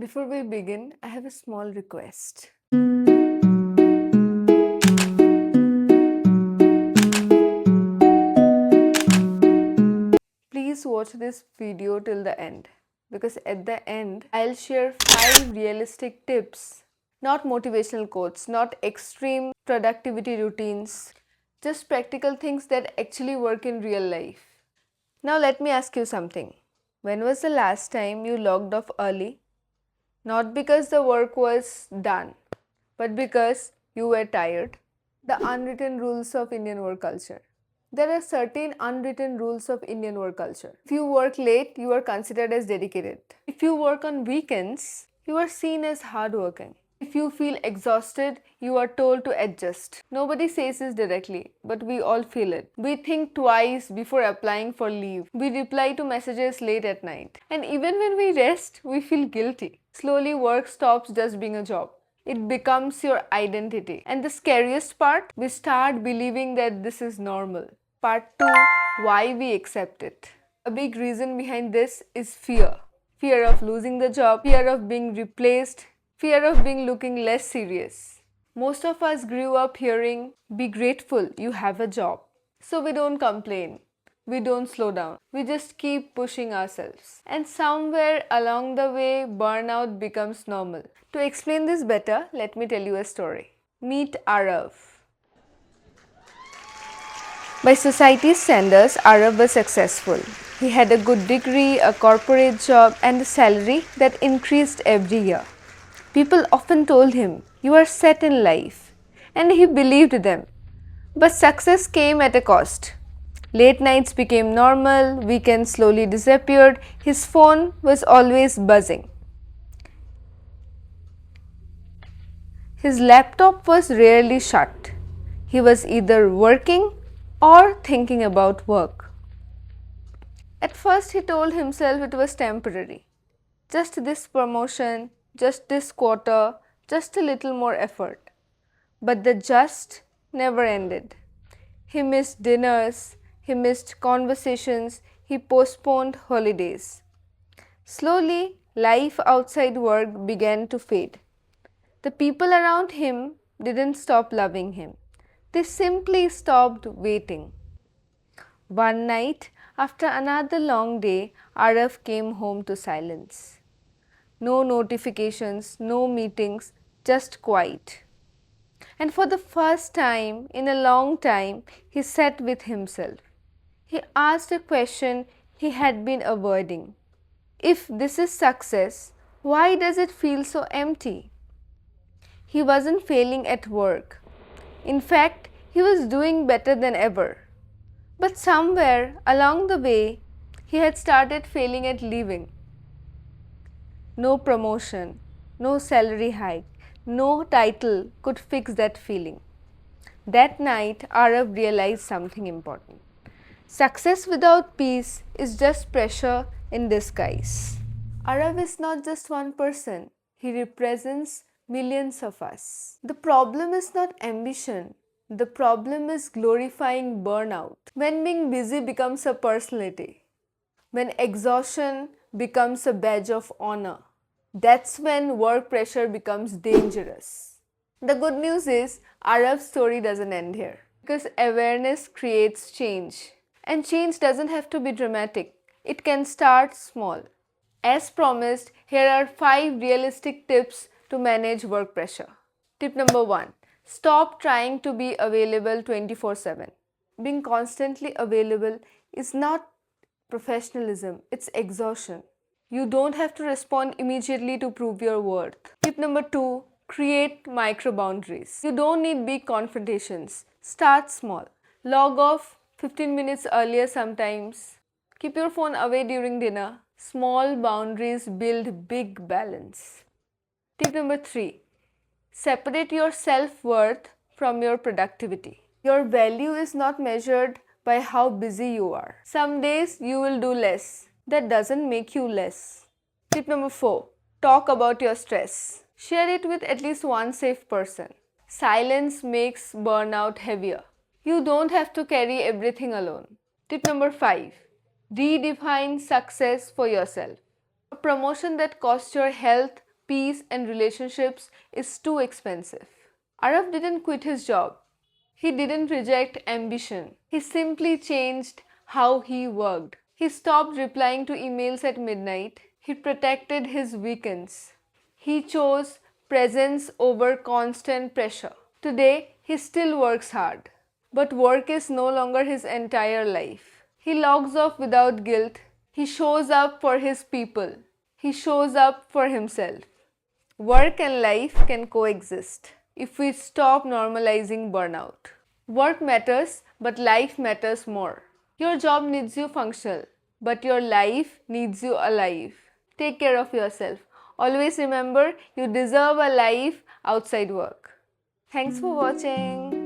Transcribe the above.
Before we begin, I have a small request. Please watch this video till the end because at the end, I'll share 5 realistic tips. Not motivational quotes, not extreme productivity routines, just practical things that actually work in real life. Now, let me ask you something. When was the last time you logged off early? Not because the work was done, but because you were tired. The unwritten rules of Indian work culture. There are certain unwritten rules of Indian work culture. If you work late, you are considered as dedicated. If you work on weekends, you are seen as hardworking. If you feel exhausted, you are told to adjust. Nobody says this directly, but we all feel it. We think twice before applying for leave. We reply to messages late at night. And even when we rest, we feel guilty. Slowly, work stops just being a job. It becomes your identity. And the scariest part, we start believing that this is normal. Part 2, why we accept it. A big reason behind this is fear. Fear of losing the job, fear of being replaced, fear of being looking less serious. Most of us grew up hearing, be grateful you have a job. So we don't complain. We don't slow down. We just keep pushing ourselves. And somewhere along the way, burnout becomes normal. To explain this better, let me tell you a story. Meet Aarav. By society's standards, Aarav was successful. He had a good degree, a corporate job, and a salary that increased every year. People often told him, "You are set in life," and he believed them. But success came at a cost. Late nights became normal, weekends slowly disappeared, his phone was always buzzing. His laptop was rarely shut. He was either working or thinking about work. At first, he told himself it was temporary. Just this promotion, just this quarter, just a little more effort. But the just never ended. He missed dinners, he missed conversations, he postponed holidays. Slowly, life outside work began to fade. The people around him didn't stop loving him. They simply stopped waiting. One night, after another long day, Aarav came home to silence. No notifications, no meetings, just quiet. And for the first time in a long time, he sat with himself. He asked a question he had been avoiding. If this is success, why does it feel so empty? He wasn't failing at work. In fact, he was doing better than ever. But somewhere along the way, he had started failing at living. No promotion, no salary hike, no title could fix that feeling. That night, Aarav realized something important. Success without peace is just pressure in disguise. Aarav is not just one person, he represents millions of us. The problem is not ambition, the problem is glorifying burnout. When being busy becomes a personality, when exhaustion becomes a badge of honor, that's when work pressure becomes dangerous. The good news is, Aarav's story doesn't end here because awareness creates change. And change doesn't have to be dramatic, it can start small. As promised, here are 5 realistic tips to manage work pressure. Tip number 1, stop trying to be available 24/7. Being constantly available is not professionalism, it's exhaustion. You don't have to respond immediately to prove your worth. Tip number 2, create micro boundaries. You don't need big confrontations. Start small. Log off 15 minutes earlier sometimes. Keep your phone away during dinner. Small boundaries build big balance. Tip number 3, separate your self-worth from your productivity. Your value is not measured by how busy you are. Some days you will do less. That doesn't make you less. Tip number 4, talk about your stress. Share it with at least one safe person. Silence makes burnout heavier. You don't have to carry everything alone. Tip number 5, redefine success for yourself. A promotion that costs your health peace, and relationships is too expensive. Aarav didn't quit his job. He didn't reject ambition. He simply changed how he worked. He stopped replying to emails at midnight. He protected his weekends. He chose presence over constant pressure. Today, he still works hard, but work is no longer his entire life. He logs off without guilt. He shows up for his people. He shows up for himself. Work and life can coexist if we stop normalizing burnout. Work matters, but life matters more. Your job needs you functional, but your life needs you alive. Take care of yourself. Always remember, you deserve a life outside work. Thanks for watching.